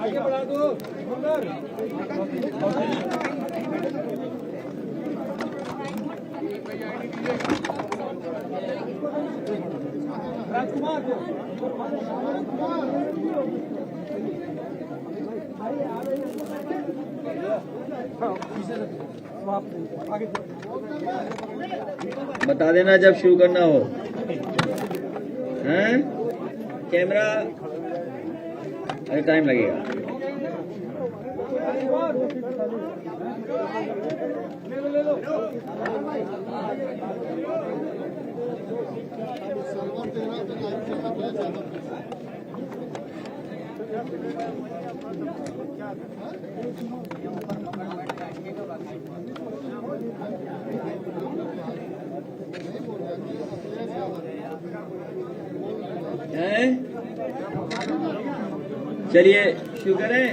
आगे बढ़ा दो राजकुमार बता देना जब शुरू करना हो। हैं? कैमरा अरे टाइम लगेगा। हैं? चलिए शुरू करें।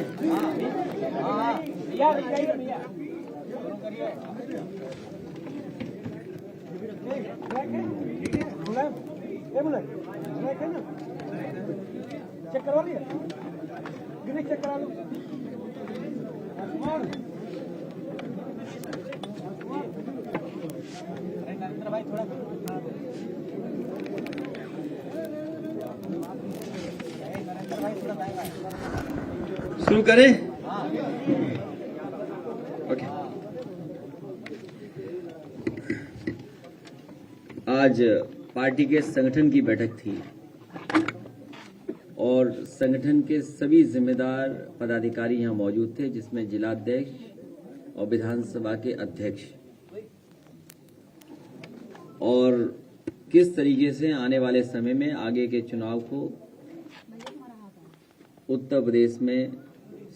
चेक करवा लिया चेक करा लो नरेंद्र भाई थोड़ा शुरू करें। ओके। आज पार्टी के संगठन की बैठक थी और संगठन के सभी जिम्मेदार पदाधिकारी यहां मौजूद थे, जिसमें जिलाध्यक्ष और विधानसभा के अध्यक्ष, और किस तरीके से आने वाले समय में आगे के चुनाव को उत्तर प्रदेश में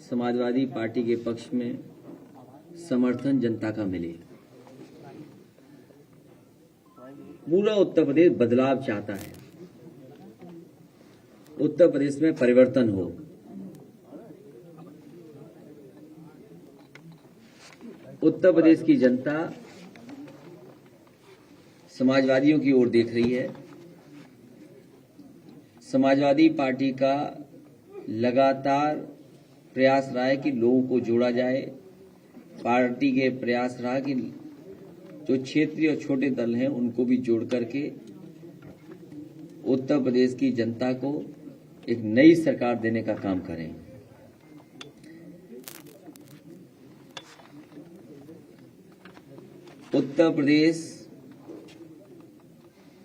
समाजवादी पार्टी के पक्ष में समर्थन जनता का मिले। पूरा उत्तर प्रदेश बदलाव चाहता है, उत्तर प्रदेश में परिवर्तन हो। उत्तर प्रदेश की जनता समाजवादियों की ओर देख रही है। समाजवादी पार्टी का लगातार प्रयास रहा है कि लोगों को जोड़ा जाए। पार्टी के प्रयास रहा कि जो क्षेत्रीय और छोटे दल हैं उनको भी जोड़ करके उत्तर प्रदेश की जनता को एक नई सरकार देने का काम करें। उत्तर प्रदेश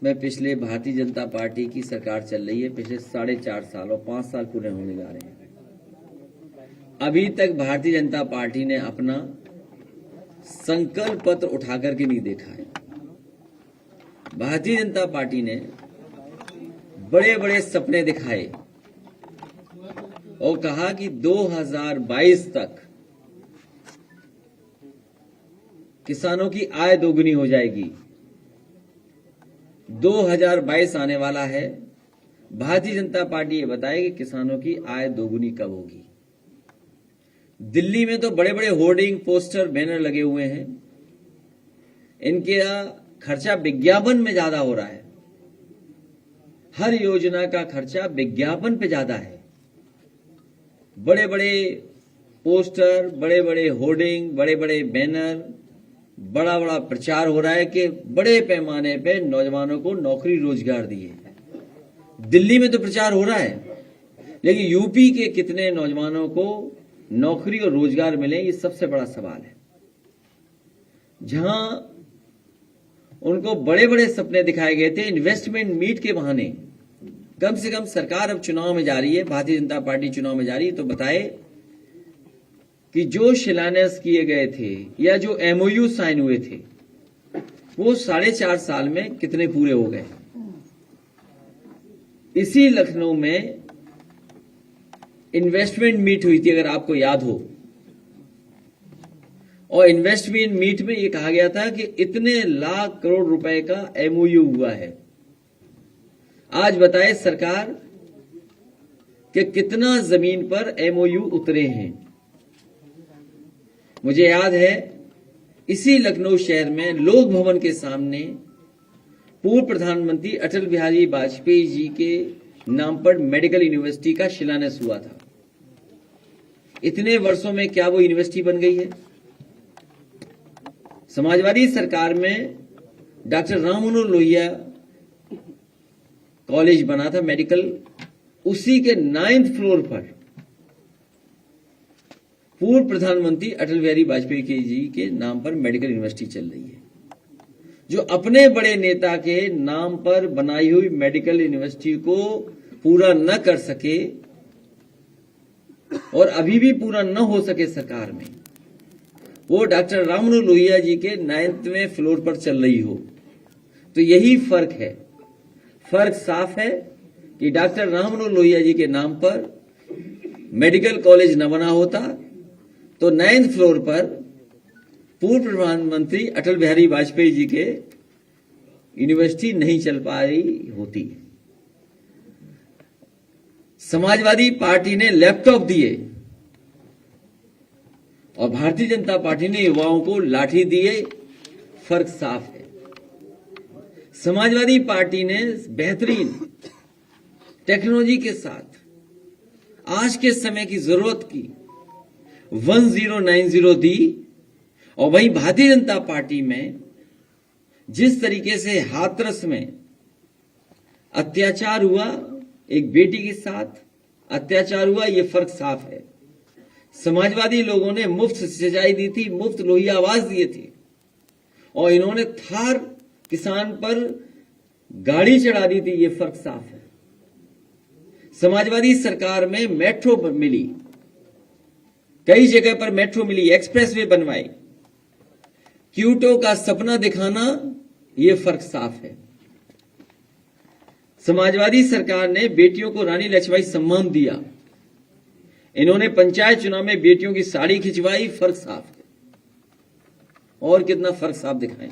में पिछले भारतीय जनता पार्टी की सरकार चल रही है पिछले 4.5 साल और 5 साल पूरे होने जा रहे हैं। अभी तक भारतीय जनता पार्टी ने अपना संकल्प पत्र उठाकर के नहीं देखा है। भारतीय जनता पार्टी ने बड़े बड़े सपने दिखाए और कहा कि 2022 तक किसानों की आय दोगुनी हो जाएगी। 2022 आने वाला है, भारतीय जनता पार्टी ये बताए कि किसानों की आय दोगुनी कब होगी। दिल्ली में तो बड़े बड़े होर्डिंग, पोस्टर, बैनर लगे हुए हैं। इनके खर्चा विज्ञापन में ज्यादा हो रहा है। हर योजना का खर्चा विज्ञापन पे ज्यादा है। बड़े बड़े पोस्टर, बड़े बड़े होर्डिंग, बड़े बड़े बैनर, बड़ा बड़ा प्रचार हो रहा है कि बड़े पैमाने पे नौजवानों को नौकरी रोजगार दिए। दिल्ली में तो प्रचार हो रहा है, लेकिन यूपी के कितने नौजवानों को नौकरी और रोजगार मिले, ये सबसे बड़ा सवाल है। जहां उनको बड़े बड़े सपने दिखाए गए थे इन्वेस्टमेंट मीट के बहाने, कम से कम सरकार अब चुनाव में जा रही है, भारतीय जनता पार्टी चुनाव में जा रही है, तो बताए कि जो शिलान्यास किए गए थे या जो एमओयू साइन हुए थे, वो 4.5 साल में कितने पूरे हो गए। इसी लखनऊ में इन्वेस्टमेंट मीट हुई थी, अगर आपको याद हो, और इन्वेस्टमेंट मीट में यह कहा गया था कि इतने लाख करोड़ रुपए का एमओयू हुआ है। आज बताए सरकार कि कितना जमीन पर एमओयू उतरे हैं। मुझे याद है इसी लखनऊ शहर में लोक भवन के सामने पूर्व प्रधानमंत्री अटल बिहारी वाजपेयी जी के नाम पर मेडिकल यूनिवर्सिटी का शिलान्यास हुआ था। इतने वर्षों में क्या वो यूनिवर्सिटी बन गई है? समाजवादी सरकार में डॉक्टर राम मनोहर लोहिया कॉलेज बना था मेडिकल, उसी के 9th फ्लोर पर पूर्व प्रधानमंत्री अटल बिहारी वाजपेयी जी के नाम पर मेडिकल यूनिवर्सिटी चल रही है। जो अपने बड़े नेता के नाम पर बनाई हुई मेडिकल यूनिवर्सिटी को पूरा न कर सके और अभी भी पूरा न हो सके सरकार में, वो डॉक्टर राम मनोहर लोहिया जी के 9वें फ्लोर पर चल रही हो, तो यही फर्क है। फर्क साफ है कि डॉक्टर राम मनोहर लोहिया जी के नाम पर मेडिकल कॉलेज न बना होता तो 9th फ्लोर पर पूर्व प्रधानमंत्री अटल बिहारी वाजपेयी जी के यूनिवर्सिटी नहीं चल पाई होती। समाजवादी पार्टी ने लैपटॉप दिए और भारतीय जनता पार्टी ने युवाओं को लाठी दिए, फर्क साफ है। समाजवादी पार्टी ने बेहतरीन टेक्नोलॉजी के साथ आज के समय की जरूरत की 1090 दी, और वहीं भारतीय जनता पार्टी में जिस तरीके से हाथरस में अत्याचार हुआ, एक बेटी के साथ अत्याचार हुआ, यह फर्क साफ है। समाजवादी लोगों ने मुफ्त सिंचाई दी थी, मुफ्त लोहिया आवास दिए थे, और इन्होंने थार किसान पर गाड़ी चढ़ा दी थी, यह फर्क साफ है। समाजवादी सरकार में मेट्रो मिली, कई जगह पर मेट्रो मिली, एक्सप्रेसवे बनवाई, क्यूटो का सपना दिखाना, यह फर्क साफ है। समाजवादी सरकार ने बेटियों को रानी लक्ष्मीबाई सम्मान दिया, इन्होंने पंचायत चुनाव में बेटियों की साड़ी खिंचवाई, फर्क साफ है। और कितना फर्क साफ दिखाएं?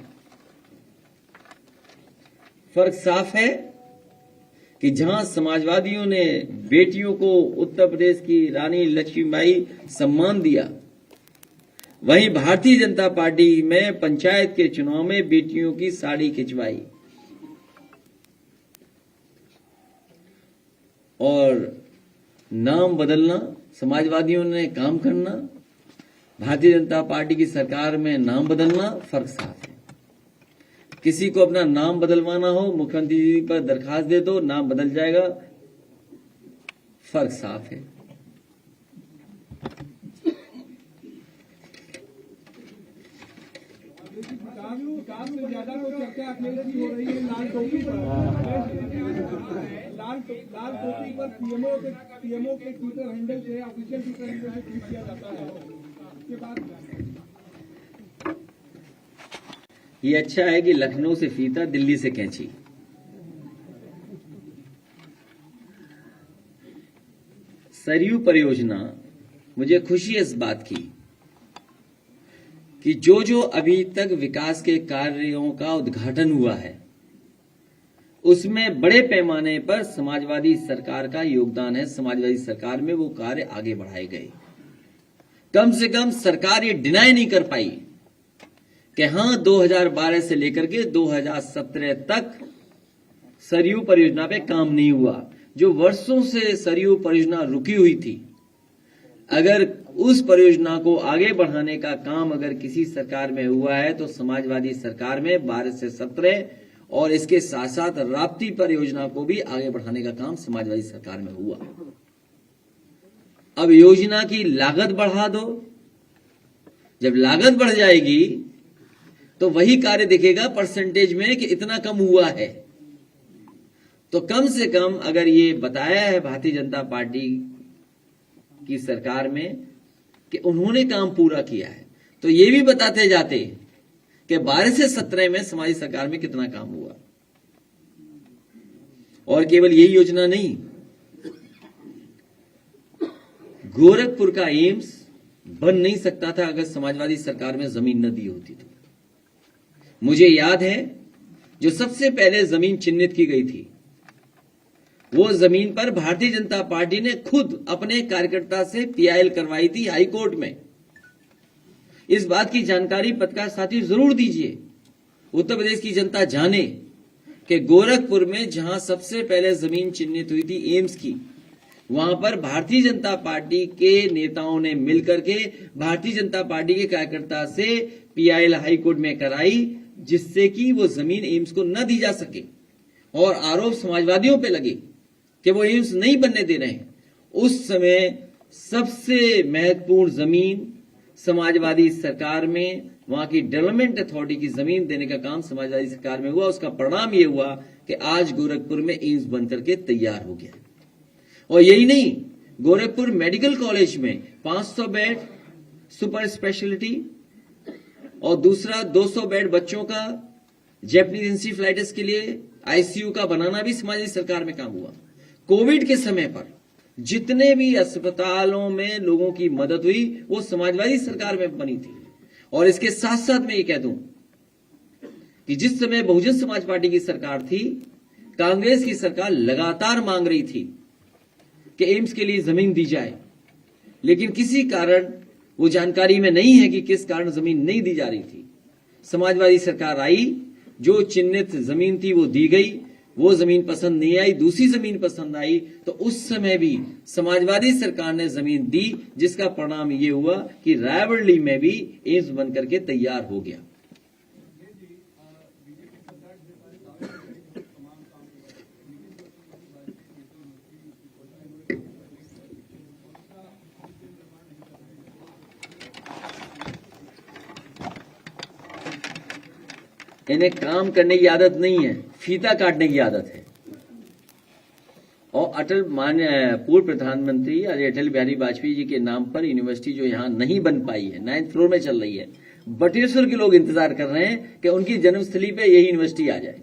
फर्क साफ है कि जहां समाजवादियों ने बेटियों को उत्तर प्रदेश की रानी लक्ष्मीबाई सम्मान दिया, वहीं भारतीय जनता पार्टी में पंचायत के चुनाव में बेटियों की साड़ी खिंचवाई। और नाम बदलना, समाजवादियों ने काम करना, भारतीय जनता पार्टी की सरकार में नाम बदलना, फर्क साफ है। किसी को अपना नाम बदलवाना हो, मुख्यमंत्री जी पर दरखास्त दे दो, नाम बदल जाएगा, फर्क साफ है। विकास से ज्यादा तो चर्चा अखिलेश की हो रही है लाल टोपी पर। लाल टोपी पर पीएमओ के ट्विटर हैंडल से, ऑफिशियल ट्विटर हैंडल से ट्वीट किया जाता है। इसके बाद ये अच्छा है कि लखनऊ से फीता, दिल्ली से कैंची। सरयू परियोजना, मुझे खुशी है इस बात की कि जो अभी तक विकास के कार्यों का उद्घाटन हुआ है, उसमें बड़े पैमाने पर समाजवादी सरकार का योगदान है। समाजवादी सरकार में वो कार्य आगे बढ़ाए गए। कम से कम सरकार ये डिनाई नहीं कर पाई कि हां 2012 से लेकर के 2017 तक सरयू परियोजना पे काम नहीं हुआ। जो वर्षों से सरयू परियोजना रुकी हुई थी, अगर उस परियोजना को आगे बढ़ाने का काम अगर किसी सरकार में हुआ है तो समाजवादी सरकार में 12 से 17, और इसके साथ साथ राप्ती परियोजना को भी आगे बढ़ाने का काम समाजवादी सरकार में हुआ। अब योजना की लागत बढ़ा दो, जब लागत बढ़ जाएगी तो वही कार्य दिखेगा परसेंटेज में कि इतना कम हुआ है। तो कम से कम अगर ये बताया है भारतीय जनता पार्टी की सरकार में कि उन्होंने काम पूरा किया है, तो ये भी बताते जाते कि 12 से 17 में समाजी सरकार में कितना काम हुआ। और केवल यही योजना नहीं, गोरखपुर का एम्स बन नहीं सकता था अगर समाजवादी सरकार में जमीन न दी होती तो। मुझे याद है जो सबसे पहले जमीन चिन्हित की गई थी, वो जमीन पर भारतीय जनता पार्टी ने खुद अपने कार्यकर्ता से पीआईएल करवाई थी हाई कोर्ट में। इस बात की जानकारी पत्रकार साथी जरूर दीजिए, उत्तर प्रदेश की जनता जाने कि गोरखपुर में जहां सबसे पहले जमीन चिन्हित हुई थी एम्स की, वहां पर भारतीय जनता पार्टी के नेताओं ने मिलकर के भारतीय जनता पार्टी के कार्यकर्ता से पीआईएल हाई कोर्ट में कराई, जिससे कि वो जमीन एम्स को न दी जा सके। और आरोप समाजवादियों पे लगे कि वो एम्स नहीं बनने दे रहे हैं। उस समय सबसे महत्वपूर्ण जमीन समाजवादी सरकार में, वहां की डेवलपमेंट अथॉरिटी की जमीन देने का काम समाजवादी सरकार में हुआ। उसका परिणाम यह हुआ कि आज गोरखपुर में एम्स बनकर के तैयार हो गया। और यही नहीं, गोरखपुर मेडिकल कॉलेज में 500 बेड सुपर स्पेशलिटी और दूसरा 200 बेड बच्चों का जैपनीज इंसेफेलाइटिस के लिए आईसीयू का बनाना भी समाजवादी सरकार में काम हुआ। कोविड के समय पर जितने भी अस्पतालों में लोगों की मदद हुई वो समाजवादी सरकार में बनी थी। और इसके साथ साथ मैं ये कह दूं कि जिस समय बहुजन समाज पार्टी की सरकार थी, कांग्रेस की सरकार लगातार मांग रही थी कि एम्स के लिए जमीन दी जाए, लेकिन किसी कारण वो जानकारी में नहीं है कि किस कारण जमीन नहीं दी जा रही थी। समाजवादी सरकार आई, जो चिन्हित जमीन थी वो दी गई, वो जमीन पसंद नहीं आई, दूसरी जमीन पसंद आई, तो उस समय भी समाजवादी सरकार ने जमीन दी, जिसका परिणाम ये हुआ कि रायबरेली में भी एम्स बनकर के तैयार हो गया। इन्हें काम करने की आदत नहीं है, फीता काटने की आदत है। और पूर्व प्रधानमंत्री अटल बिहारी वाजपेयी जी के नाम पर यूनिवर्सिटी जो यहां नहीं बन पाई है, 9th फ्लोर में चल रही है, बटेश्वर के लोग इंतजार कर रहे हैं कि उनकी जन्मस्थली पे यही यूनिवर्सिटी आ जाए।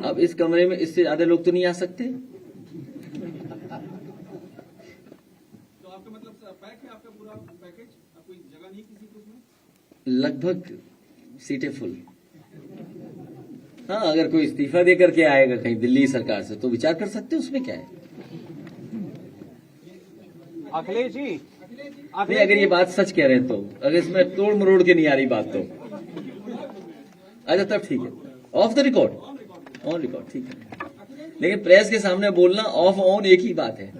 अब इस कमरे में इससे ज्यादा लोग तो नहीं आ सकते। तो आपका मतलब पैक है, आपका पूरा पैकेज, कोई जगह नहीं किसी को उसमें? लगभग सीटें फुल। हाँ, अगर कोई इस्तीफा देकर के आएगा कहीं दिल्ली सरकार से तो विचार कर सकते हैं, उसमें क्या है। अखिलेश जी, नहीं, अगर ये बात सच कह रहे हैं तो, अगर इसमें तोड़ मरोड़ के नहीं आ रही बात तो अच्छा तब ठीक है। Of the record, on record ठीक है, लेकिन प्रेस के सामने बोलना ऑफ ऑन एक ही बात है।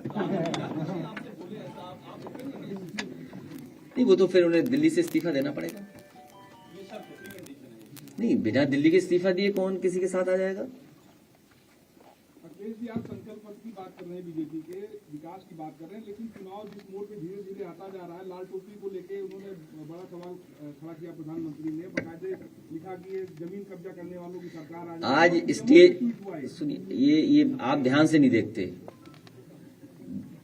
नहीं, वो तो फिर उन्हें दिल्ली से इस्तीफा देना पड़ेगा। नहीं, बिना दिल्ली के इस्तीफा दिए कौन किसी के साथ आ जाएगा। अखिलेश जी, आप संकल्प पत्र की बात कर रहे हैं, बीजेपी के विकास की बात कर रहे हैं, लेकिन चुनाव जिस मोड़ पे धीरे धीरे आता जा रहा है, लाल टोपी को लेके उन्होंने बड़ा सवाल खड़ा किया। प्रधानमंत्री ने बाकायदे लिखा कि ये जमीन कब्जा करने वालों की सरकार आज स्टेज, सुनिए, ये आप ध्यान से नहीं देखते।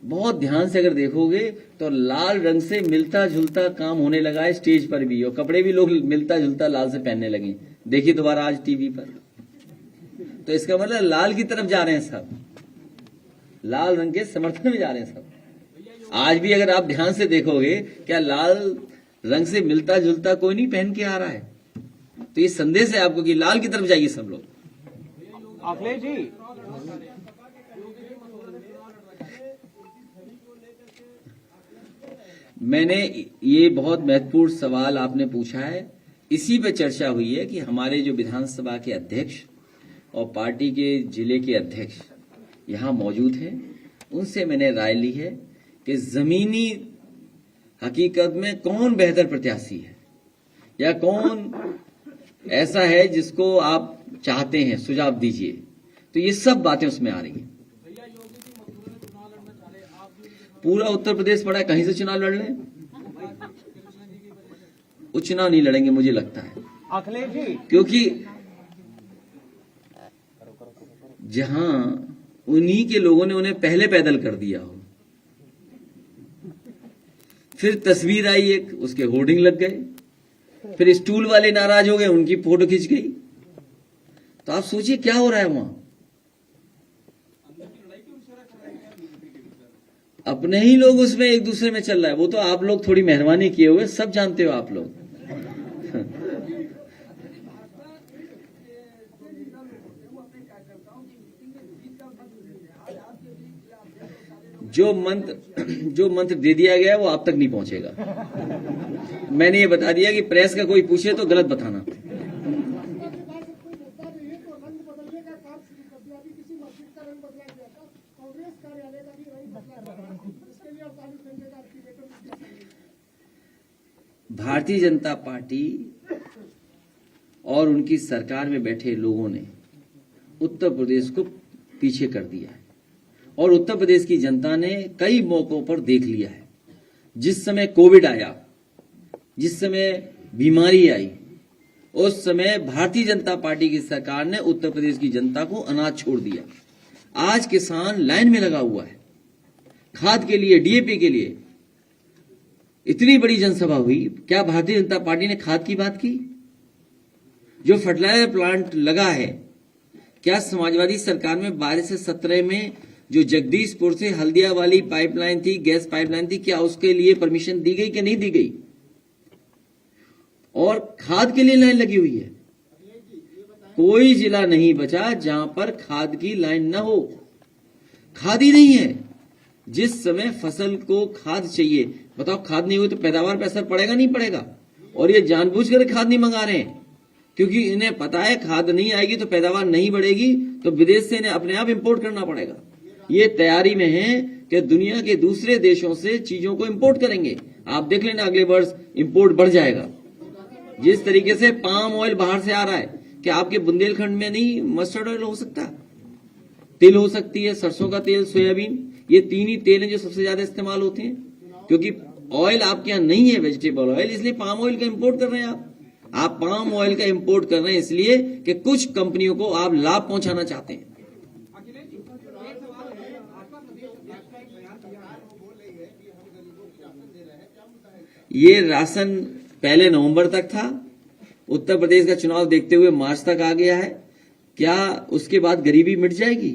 बहुत ध्यान से अगर देखोगे तो लाल रंग से मिलता जुलता काम होने लगा है स्टेज पर भी, और कपड़े भी लोग मिलता जुलता लाल से पहनने लगे। देखिए दोबारा आज टीवी पर, तो इसका मतलब लाल की तरफ जा रहे हैं सब, लाल रंग के समर्थन में जा रहे हैं सब। आज भी अगर आप ध्यान से देखोगे, क्या लाल रंग से मिलता जुलता कोई नहीं पहन के आ रहा है। तो ये संदेश है आपको कि लाल की तरफ जाइए सब लोग। अखिलेश जी, मैंने ये बहुत महत्वपूर्ण सवाल आपने पूछा है, इसी पे चर्चा हुई है कि हमारे जो विधानसभा के अध्यक्ष और पार्टी के जिले के अध्यक्ष यहां मौजूद हैं, उनसे मैंने राय ली है कि जमीनी हकीकत में कौन बेहतर प्रत्याशी है या कौन ऐसा है जिसको आप चाहते हैं, सुझाव दीजिए। तो ये सब बातें उसमें आ रही हैं। पूरा उत्तर प्रदेश पड़ा है, कहीं से चुनाव लड़ लें। वो चुनाव नहीं लड़ेंगे मुझे लगता है, अखिलेश जी, क्योंकि जहां उन्हीं के लोगों ने उन्हें पहले पैदल कर दिया हो। फिर तस्वीर आई एक, उसके होर्डिंग लग गए, फिर स्टूल वाले नाराज हो गए, उनकी फोटो खिंच गई। तो आप सोचिए क्या हो रहा है वहां। अपने ही लोग उसमें एक दूसरे में चल रहा है। वो तो आप लोग थोड़ी मेहरबानी किए हुए सब जानते हो आप लोग। जो मंत्र दे दिया गया है वो आप तक नहीं पहुंचेगा। मैंने ये बता दिया कि प्रेस का कोई पूछे तो गलत बताना। भारतीय जनता पार्टी और उनकी सरकार में बैठे लोगों ने उत्तर प्रदेश को पीछे कर दिया है और उत्तर प्रदेश की जनता ने कई मौकों पर देख लिया है। जिस समय कोविड आया, जिस समय बीमारी आई, उस समय भारतीय जनता पार्टी की सरकार ने उत्तर प्रदेश की जनता को अनाज छोड़ दिया। आज किसान लाइन में लगा हुआ है खाद के लिए, डीएपी के लिए। इतनी बड़ी जनसभा हुई, क्या भारतीय जनता पार्टी ने खाद की बात की? जो फर्टिलाइजर प्लांट लगा है, क्या समाजवादी सरकार में 12 से 17 में जो जगदीशपुर से हल्दिया वाली पाइपलाइन थी, गैस पाइपलाइन थी, क्या उसके लिए परमिशन दी गई कि नहीं दी गई? और खाद के लिए लाइन लगी हुई है। कोई जिला नहीं बचा जहां पर खाद की लाइन न हो। खाद ही नहीं है। जिस समय फसल को खाद चाहिए, बताओ खाद नहीं हुई तो पैदावार पर असर पड़ेगा नहीं पड़ेगा? और ये जानबूझकर खाद नहीं मंगा रहे हैं क्योंकि इन्हें पता है खाद नहीं आएगी तो पैदावार नहीं बढ़ेगी, तो विदेश से इन्हें अपने आप इंपोर्ट करना पड़ेगा। ये तैयारी में है कि दुनिया के दूसरे देशों से चीजों को इंपोर्ट करेंगे। आप देख लेना अगले वर्ष इंपोर्ट बढ़ जाएगा। जिस तरीके से पाम ऑयल बाहर से आ रहा है, क्या आपके बुंदेलखंड में नहीं मस्टर्ड ऑयल हो सकता? तिल हो सकती है, सरसों का तेल, सोयाबीन, ये 3 ही तेल हैं जो सबसे ज्यादा इस्तेमाल होते हैं। क्योंकि ऑयल आपके यहाँ नहीं है वेजिटेबल ऑयल, इसलिए पाम ऑयल का इंपोर्ट कर रहे हैं आप पाम ऑयल का इंपोर्ट कर रहे हैं इसलिए कि कुछ कंपनियों को आप लाभ पहुंचाना चाहते हैं। ये राशन पहले नवंबर तक था, उत्तर प्रदेश का चुनाव देखते हुए मार्च तक आ गया है। क्या उसके बाद गरीबी मिट जाएगी?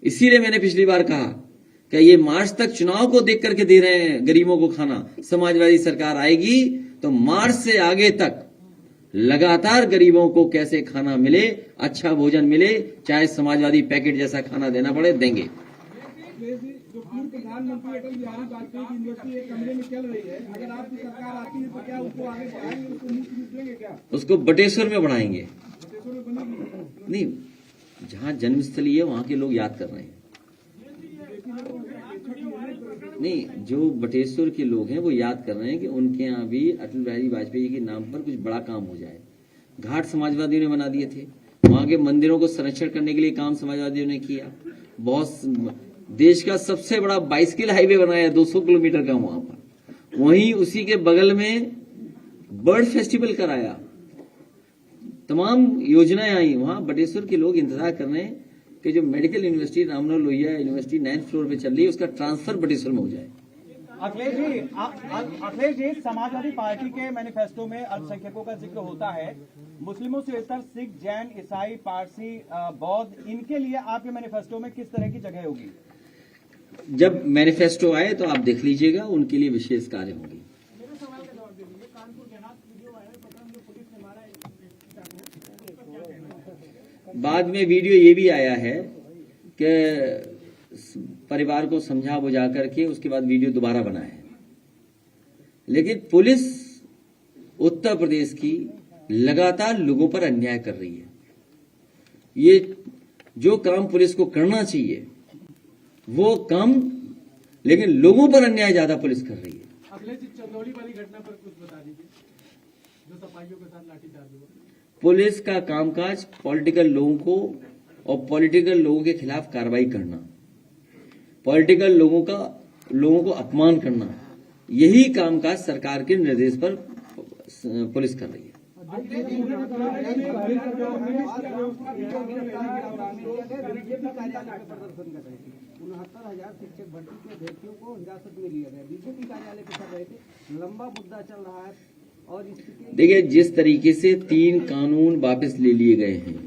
इसीलिए मैंने पिछली बार कहा कि ये मार्च तक चुनाव को देख करके दे रहे हैं गरीबों को खाना। समाजवादी सरकार आएगी तो मार्च से आगे तक लगातार गरीबों को कैसे खाना मिले, अच्छा भोजन मिले, चाहे समाजवादी पैकेट जैसा खाना देना पड़े, देंगे। जो पूर्व प्रधानमंत्री अटल बिहारी वाजपेयी की यूनिवर्सिटी एक कमरे में चल रही है, अगर आपकी सरकार आती है तो क्या उसको आगे बढ़ाएंगे, उसको मुफ्त में देंगे क्या? उसको बटेश्वर में बढ़ाएंगे। बटेश्वर में बनेगी नहीं, जहां जन्मस्थली है वहां के लोग याद कर रहे हैं। नहीं, जो बटेश्वर के लोग हैं वो याद कर रहे हैं कि उनके यहाँ भी अटल बिहारी वाजपेयी के नाम पर कुछ बड़ा काम हो जाए। घाट समाजवादियों ने बना दिए थे, वहां के मंदिरों को संरक्षण करने के लिए काम समाजवादियों ने किया। बहुत देश का सबसे बड़ा बाइसिकल हाईवे बनाया 200 किलोमीटर का वहां पर। वहीं उसी के बगल में बर्ड फेस्टिवल कराया, तमाम योजनाएं आई। वहां बटेश्वर के लोग इंतजार कर रहे हैं कि जो medical university Rammanohar Lohia university 9th floor पे चल रही है उसका ट्रांसफर बटेश्वर में हो जाए। अखिलेश जी, समाजवादी पार्टी के मैनिफेस्टो में अल्पसंख्यकों का जिक्र होता है। मुस्लिमों से लेकर सिख, जैन, ईसाई, पारसी, बौद्ध, इनके लिए आपके मैनिफेस्टो में किस तरह की जगह होगी? जब मैनिफेस्टो आए तो आप देख लीजिएगा, उनके लिए विशेष कार्य होंगे। बाद में वीडियो ये भी आया है कि परिवार को समझा बुझा करके उसके बाद वीडियो दोबारा बना है। लेकिन पुलिस उत्तर प्रदेश की लगातार लोगों पर अन्याय कर रही है। ये जो काम पुलिस को करना चाहिए वो कम, लेकिन लोगों पर अन्याय ज्यादा पुलिस कर रही है। अखिलेश जी, चंदौली वाली घटना पर कुछ बता दीजिए, जो सफाइयों के साथ लाठीचार्ज हुआ। पुलिस का कामकाज पॉलिटिकल लोगों को और पॉलिटिकल लोगों के खिलाफ कार्रवाई करना, पॉलिटिकल लोगों को अपमान करना, यही कामकाज सरकार के निर्देश पर पुलिस कर रही है। 69,000 शिक्षक भर्ती के अभ्यर्थियों को हिरासत में लिया गया, बीजेपी कार्यालय के साथ रहे थे, लंबा मुद्दा चल रहा है। और इसके देखिए, जिस तरीके से 3 कानून वापस ले लिए गए हैं,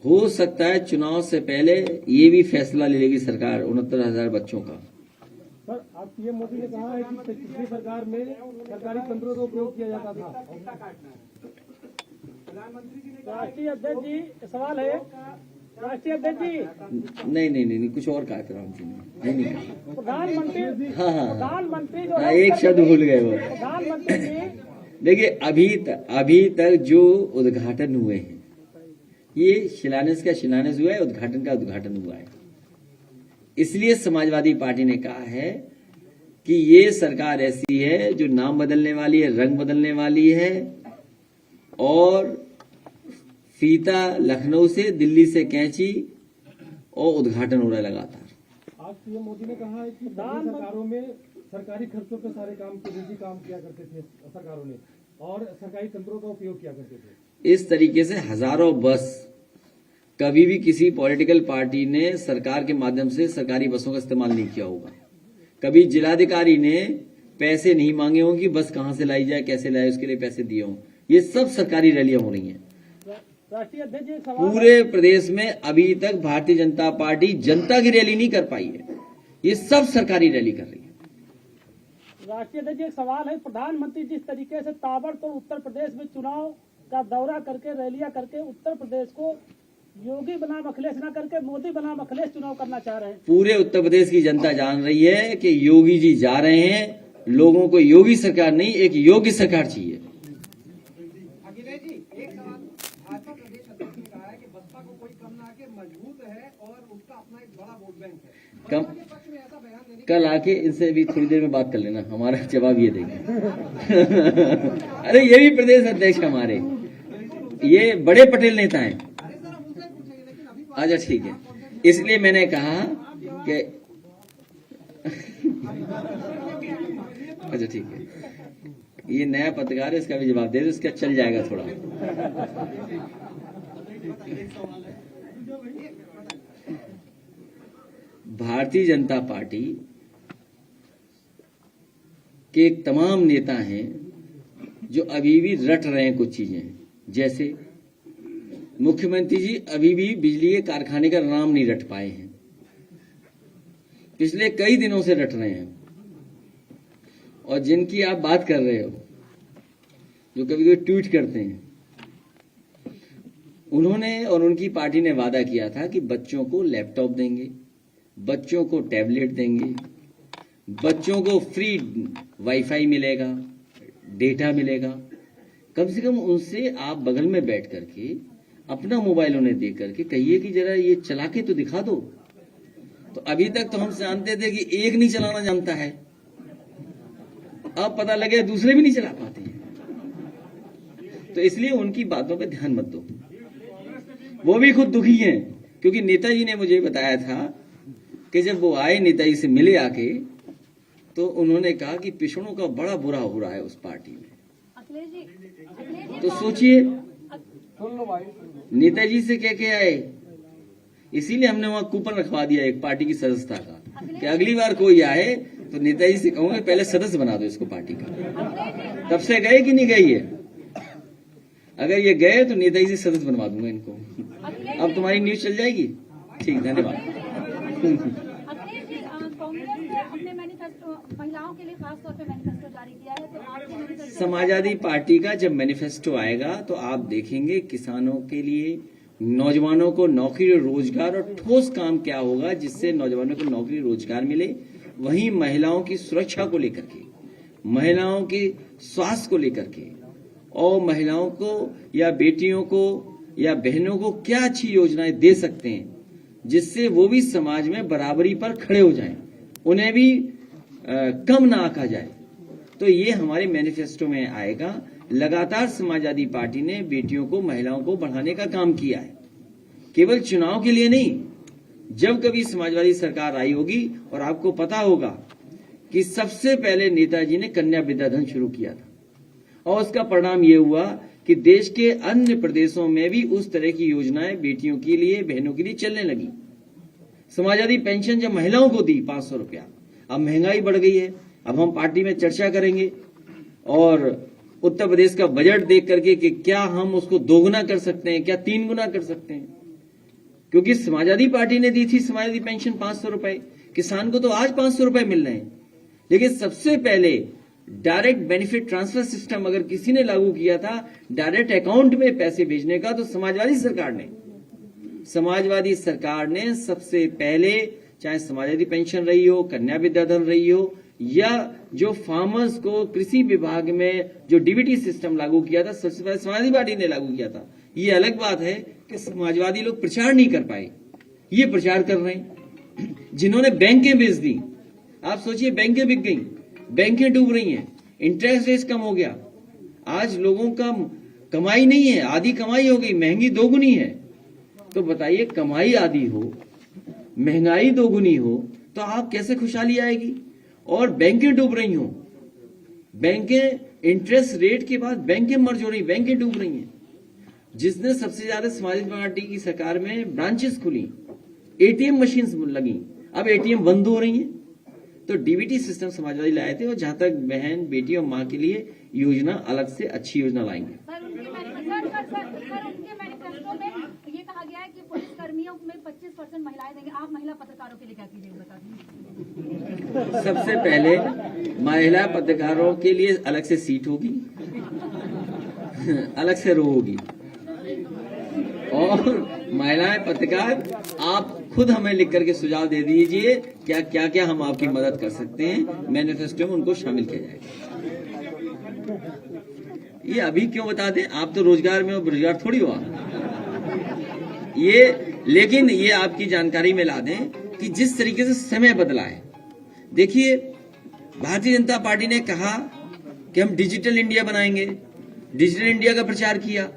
हो सकता है चुनाव से पहले ये भी फैसला ले लेगी सरकार 69,000 बच्चों का। सर, आप पीएम मोदी ने कहा है कि पिछली सरकार में सरकारी तंत्रों का उपयोग किया जाता था। राष्ट्रीय अध्यक्ष जी, सवाल है राष्ट्रीय अध्यक्ष जी। नहीं, कुछ और कहा था राम जी ने, नहीं कहा। प्रधानमंत्री हाँ, प्रधानमंत्री जो हाँ, एक शब्द भूल गए वो। प्रधानमंत्री जी, देखिए, अभी तक जो उद्घाटन हुए हैं, ये शिलान्यास का शिलान्यास हुआ है, उद्घाटन का उद्घाटन हुआ है। इसलिए समाजवादी पार्टी ने कहा है कि ये सरकार ऐसी है जो नाम बदलने वाली है, रंग बदलने वाली है, और फीता लखनऊ से, दिल्ली से कैंची, और उद्घाटन हो रहा है लगातार। आज पीएम मोदी ने कहा है कि पिछली सरकारों में सरकारी खर्चों पे सारे काम निजी काम किया करते थे सरकारों ने, और सरकारी तंत्रों का उपयोग किया करते थे। इस तरीके से हजारों बस कभी भी किसी पॉलिटिकल पार्टी ने सरकार के माध्यम से सरकारी बसों का इस्तेमाल नहीं किया होगा। कभी जिलाधिकारी ने पैसे नहीं मांगे हों कि बस कहां से लाई जाए, कैसे लाए, उसके लिए पैसे दिए हों। ये सब सरकारी रैलियां हो रही हैं। राष्ट्रीय अध्यक्ष जी, सवाल पूरे प्रदेश में अभी तक भारतीय जनता पार्टी जनता की रैली नहीं कर पाई है, ये सब सरकारी रैली कर रही है। राष्ट्रीय अध्यक्ष जी, एक सवाल है, प्रधानमंत्री जिस तरीके से ताबड़तोड़ उत्तर प्रदेश में चुनाव का दौरा करके, रैलियां करके उत्तर प्रदेश को योगी बनाम अखिलेश न करके मोदी बनाम अखिलेश चुनाव करना चाह रहे हैं। पूरे उत्तर प्रदेश की जनता जान रही है कि योगी जी जा रहे हैं। लोगों को योगी सरकार नहीं, एक योगी सरकार चाहिए। अखिलेश जी, एक सवाल, भाजपा प्रदेश अध्यक्ष ने कहा है कि बसपा को कोई कम ना आके मजबूत है और उसका अपना एक बड़ा वोट बैंक है। कम बसपा के पक्ष में ऐसा बयान देने कल आके इनसे भी थोड़ी देर में बात कर लेना, हमारा जवाब ये देंगे। अरे ये भी प्रदेश अध्यक्ष हमारे, ये बड़े पटेल नेता हैं। अच्छा, ठीक है, इसलिए मैंने कहा कि अच्छा ठीक है, ये नया पत्रकार है, इसका भी जवाब दे दो, इसका चल जाएगा थोड़ा। भारतीय जनता पार्टी के तमाम नेता हैं जो अभी भी रट रहे हैं कुछ चीजें, जैसे मुख्यमंत्री जी अभी भी बिजली के कारखाने का नाम नहीं रट पाए हैं, पिछले कई दिनों से रट रहे हैं। और जिनकी आप बात कर रहे हो, जो कभी कभी ट्वीट करते हैं, उन्होंने और उनकी पार्टी ने वादा किया था कि बच्चों को लैपटॉप देंगे, बच्चों को टैबलेट देंगे, बच्चों को फ्री वाईफाई मिलेगा, डेटा मिलेगा। कम से कम उनसे आप बगल में बैठ करके अपना मोबाइल उन्हें दे करके कहिए कि जरा ये चला के तो दिखा दो। तो अभी तक तो हम जानते थे कि एक नहीं चलाना जानता है, अब पता लगे दूसरे भी नहीं चला पाते हैं। तो इसलिए उनकी बातों पे ध्यान मत दो। वो भी खुद दुखी हैं, क्योंकि नेताजी ने मुझे बताया था कि जब वो आए नेताजी से मिले आके, तो उन्होंने कहा कि पिछड़ों का बड़ा बुरा हो रहा है उस पार्टी में। तो सोचिए, नेताजी से कह के आए, इसीलिए हमने वहां कूपन रखवा दिया एक पार्टी की सदस्यता का कि अगली बार कोई आए तो नेताजी से कहूंगा पहले सदस्य बना दो इसको पार्टी का। तब से गए कि नहीं गई है? अगर ये गए तो नेताजी से सदस्य बनवा दूंगा इनको। अब तुम्हारी न्यूज चल जाएगी। ठीक, धन्यवाद। कांग्रेस ने अपने मैनिफेस्टो महिलाओं के लिए खास तौर पे मैनिफेस्टो जारी किया है, तो आपके मैनिफेस्टो समाजवादी पार्टी का जब मैनिफेस्टो आएगा तो आप देखेंगे किसानों के लिए, नौजवानों को नौकरी रोजगार और ठोस काम क्या होगा जिससे नौजवानों को नौकरी रोजगार मिले। वहीं महिलाओं की सुरक्षा को लेकर के, महिलाओं के स्वास्थ्य को लेकर के, और महिलाओं को या बेटियों को या बहनों को क्या अच्छी योजनाएं दे सकते हैं जिससे वो भी समाज में बराबरी पर खड़े हो जाएं, उन्हें भी कम ना आंका जाए। तो ये हमारे मैनिफेस्टो में आएगा। लगातार समाजवादी पार्टी ने बेटियों को, महिलाओं को बढ़ाने का काम किया है, केवल चुनाव के लिए नहीं। जब कभी समाजवादी सरकार आई होगी, और आपको पता होगा कि सबसे पहले नेताजी ने कन्या विद्याधन शुरू किया था, और उसका परिणाम ये हुआ कि देश के अन्य प्रदेशों में भी उस तरह की योजनाएं बेटियों के लिए, बहनों के लिए चलने लगी। समाजवादी पेंशन जब महिलाओं को दी 500 रुपया, अब महंगाई बढ़ गई है। अब हम पार्टी में चर्चा करेंगे और उत्तर प्रदेश का बजट देख करके कि क्या हम उसको दोगुना कर सकते हैं, क्या 3 गुना कर सकते हैं। क्योंकि समाजवादी पार्टी ने दी थी समाजवादी पेंशन 500 रुपए, किसान को तो आज 500 रुपए मिल रहे हैं। लेकिन सबसे पहले डायरेक्ट बेनिफिट ट्रांसफर सिस्टम अगर किसी ने लागू किया था डायरेक्ट अकाउंट में पैसे भेजने का, तो समाजवादी सरकार ने सबसे पहले, चाहे समाजवादी पेंशन रही हो, कन्या विद्याधन रही हो, या जो फार्मर्स को कृषि विभाग में जो डीबीटी सिस्टम लागू किया था, सबसे पहले समाजवादी पार्टी ने लागू किया था। ये अलग बात है कि समाजवादी लोग प्रचार नहीं कर पाए, ये प्रचार कर रहे हैं। जिन्होंने बैंकें बेच दी, आप सोचिए बैंकें बिक गई, बैंकें डूब रही हैं, इंटरेस्ट रेट कम हो गया, आज लोगों का कमाई नहीं है, आधी कमाई हो गई, महंगी दोगुनी है। तो बताइए, कमाई आधी हो, महंगाई दोगुनी हो, तो आप कैसे खुशहाली आएगी। और बैंकें डूब रही हो, बैंकें इंटरेस्ट रेट के बाद बैंकें मर्ज हो रही, बैंकें डूब रही हैं। जिसने सबसे ज्यादा समाजवादी पार्टी की सरकार में ब्रांचेस खुली, एटीएम मशीन्स लगी, अब एटीएम बंद हो रही हैं। तो डीबीटी सिस्टम समाजवादी लाए थे, और जहां तक बहन, बेटी और मां के लिए योजना अलग से अच्छी योजना लाएंगे। सर, उनके मैनिफेस्टो में ये कहा गया है कि पुलिस कर्मियों में 25% महिलाएं देंगे। आप महिला पत्रकारों के लिए क्या कीजिएगा, बता दीजिए। सबसे पहले महिला पत्रकारों के लिए अलग से सीट होगी, अलग से रो होगी, और महिलाएं पत्रकार आप खुद हमें लिख करके सुझाव दे दीजिए क्या क्या क्या हम आपकी मदद कर सकते हैं, मैनिफेस्टो में उनको शामिल किया जाएगा। ये अभी क्यों बता दें, आप तो रोजगार में हो, बेरोजगार थोड़ी हो आप। लेकिन ये आपकी जानकारी में ला दें कि जिस तरीके से समय बदला है, देखिए भारतीय जनता पार्टी ने कहा कि हम डिजिटल इंडिया बनाएंगे, डिजिटल इंडिया का प्रचार किया,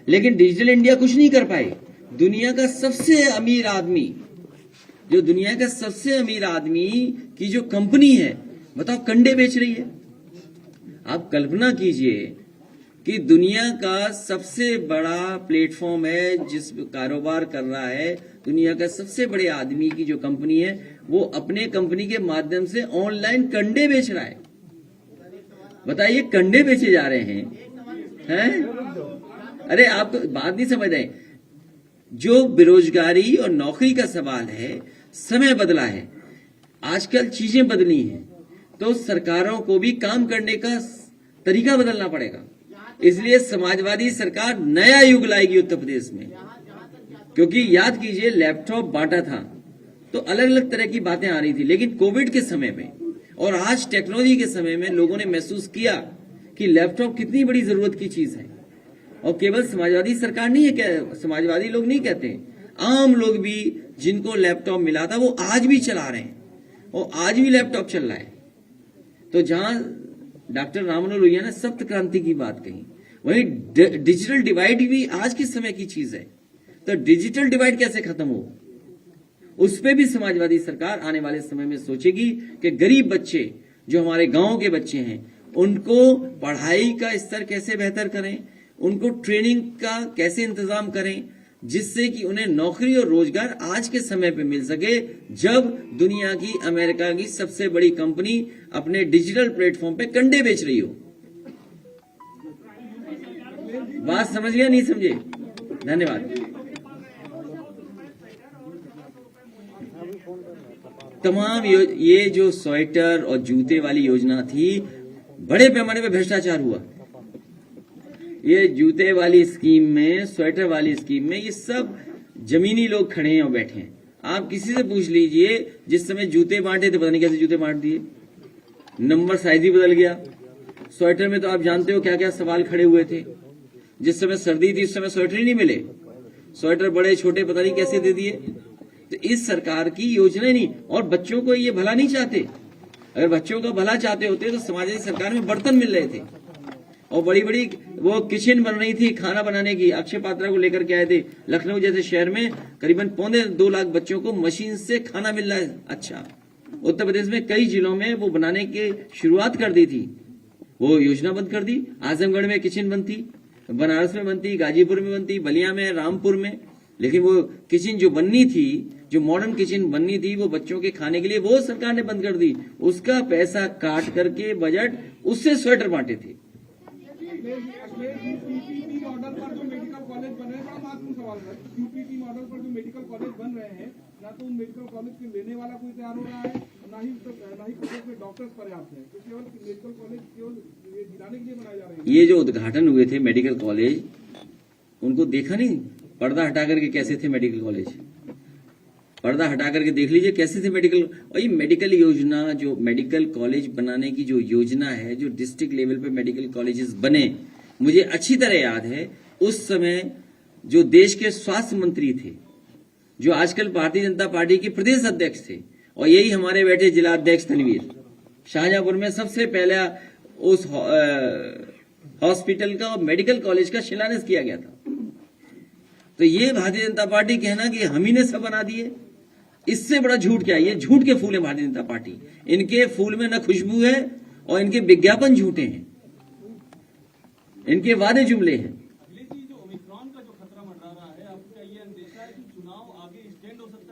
लेकिन डिजिटल इंडिया कुछ नहीं कर पाए। दुनिया का सबसे अमीर आदमी, जो दुनिया का सबसे अमीर आदमी की जो कंपनी है, बताओ कंडे बेच रही है। आप कल्पना कीजिए कि दुनिया का सबसे बड़ा प्लेटफॉर्म है जिस कारोबार कर रहा है, दुनिया का सबसे बड़े आदमी की जो कंपनी है, वो अपने कंपनी के माध्यम से ऑनलाइन कंडे बेच रहा है। बताइए, कंडे बेचे जा रहे हैं? अरे आप तो बात नहीं समझ रहे। जो बेरोजगारी और नौकरी का सवाल है, समय बदला है, आजकल चीजें बदली हैं, तो सरकारों को भी काम करने का तरीका बदलना पड़ेगा। इसलिए समाजवादी सरकार नया युग लाएगी उत्तर प्रदेश में। क्योंकि याद कीजिए, लैपटॉप बांटा था तो अलग अलग तरह की बातें आ रही थी, लेकिन कोविड के समय में और आज टेक्नोलॉजी के समय में लोगों ने महसूस किया कि लैपटॉप कितनी बड़ी जरूरत की चीज है। और केवल समाजवादी सरकार नहीं है, समाजवादी लोग नहीं कहते, आम लोग भी जिनको लैपटॉप मिला था वो आज भी चला रहे हैं, और आज भी लैपटॉप चल रहा है। तो जहां डॉक्टर राममनोहर लोहिया ने सप्त क्रांति की बात कही, वहीं डिजिटल डिवाइड भी आज के समय की चीज है। तो डिजिटल डिवाइड कैसे खत्म हो, उस पर भी समाजवादी सरकार आने वाले समय में सोचेगी कि गरीब बच्चे, जो हमारे गांव के बच्चे हैं, उनको पढ़ाई का स्तर कैसे बेहतर करें, उनको ट्रेनिंग का कैसे इंतजाम करें, जिससे कि उन्हें नौकरी और रोजगार आज के समय पे मिल सके, जब दुनिया की, अमेरिका की सबसे बड़ी कंपनी अपने डिजिटल प्लेटफॉर्म पे कंडे बेच रही हो। बात समझ गया, नहीं समझे? धन्यवाद। तमाम ये जो स्वेटर और जूते वाली योजना थी, बड़े पैमाने पे भ्रष्टाचार हुआ। ये जूते वाली स्कीम में, स्वेटर वाली स्कीम में, ये सब जमीनी लोग खड़े हैं और बैठे हैं। आप किसी से पूछ लीजिए, जिस समय जूते बांटे थे, पता नहीं कैसे जूते बांट दिए, नंबर साइज भी बदल गया। स्वेटर में तो आप जानते हो क्या क्या सवाल खड़े हुए थे। जिस समय सर्दी थी, उस समय स्वेटर ही नहीं मिले, स्वेटर बड़े छोटे पता नहीं कैसे दे दिए। तो इस सरकार की योजना नहीं, और बच्चों को ये भला नहीं चाहते। अगर बच्चों का भला चाहते होते तो समाजवादी सरकार में बर्तन मिल रहे थे, और बड़ी बड़ी वो किचन बन रही थी खाना बनाने की। अक्षय पात्रा को लेकर के आए थे, लखनऊ जैसे शहर में करीबन 2.25 लाख बच्चों को मशीन से खाना मिल रहा है। अच्छा, उत्तर प्रदेश में कई जिलों में वो बनाने की शुरुआत कर दी थी, वो योजना बंद कर दी। आजमगढ़ में किचन बनती, बनारस में बनती, गाजीपुर में बनती, बलिया में, रामपुर में, लेकिन वो किचन जो बननी थी, जो मॉडर्न किचन बननी थी वो बच्चों के खाने के लिए, वो सरकार ने बंद कर दी। उसका पैसा काट करके बजट उससे स्वेटर बांटे थे। यूपीपी मॉडल पर जो मेडिकल कॉलेज बन रहे हैं, बड़ा महत्वपूर्ण सवाल है। यूपीपी मॉडल पर जो मेडिकल कॉलेज बन रहे हैं, ना तो उन मेडिकल कॉलेज के लेने वाला कोई तैयार हो रहा है, ना ही प्रदेश में डॉक्टर्स पर्याप्त हैं। तो केवल मेडिकल कॉलेज केवल ये गिराने के लिए बनाए जा रहे हैं। ये जो उद्घाटन हुए थे मेडिकल कॉलेज, उनको देखा नहीं? पर्दा हटा करके कैसे थे मेडिकल कॉलेज? पर्दा हटा करके देख लीजिए कैसे थे मेडिकल। और ये मेडिकल योजना, जो मेडिकल कॉलेज बनाने की जो योजना है, जो डिस्ट्रिक्ट लेवल पे मेडिकल कॉलेजेस बने, मुझे अच्छी तरह याद है उस समय जो देश के स्वास्थ्य मंत्री थे, जो आजकल भारतीय जनता पार्टी के प्रदेश अध्यक्ष थे, और यही हमारे बैठे जिला अध्यक्ष तनवीर, शाहजहांपुर में सबसे पहला उस हॉस्पिटल का और मेडिकल कॉलेज का शिलान्यास किया गया था। तो ये भारतीय जनता पार्टी कहना कि हम ही ने सब बना दिए, इससे बड़ा झूठ क्या है? ये झूठ के फूल है भारतीय जनता पार्टी। इनके फूल में न खुशबू है और इनके विज्ञापन झूठे हैं, इनके वादे जुमले हैं।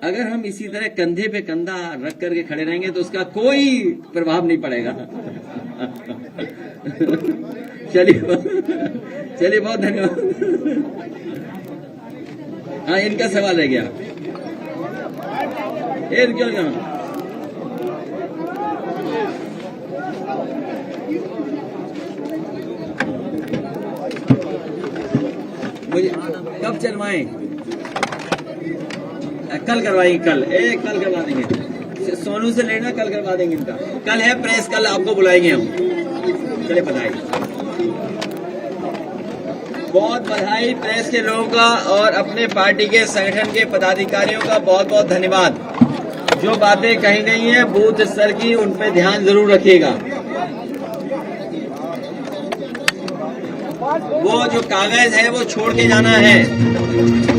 अगर हम इसी तरह कंधे पे कंधा रख करके खड़े रहेंगे तो उसका कोई प्रभाव नहीं पड़ेगा। चलिए बहुत धन्यवाद। हाँ, इनका सवाल रह गया। क्यों मुझे कब चलवाएं? कल करवाएंगे, कल करवा देंगे। सोनू से लेना, कल करवा देंगे इनका। कल है प्रेस, कल आपको बुलाएंगे हम। चले, बधाई, बहुत बधाई प्रेस के लोगों का और अपने पार्टी के संगठन के पदाधिकारियों का बहुत बहुत धन्यवाद। जो बातें कही गई हैं बूथ स्तर की, उन पे ध्यान जरूर रखिएगा। वो जो कागज है वो छोड़ के जाना है।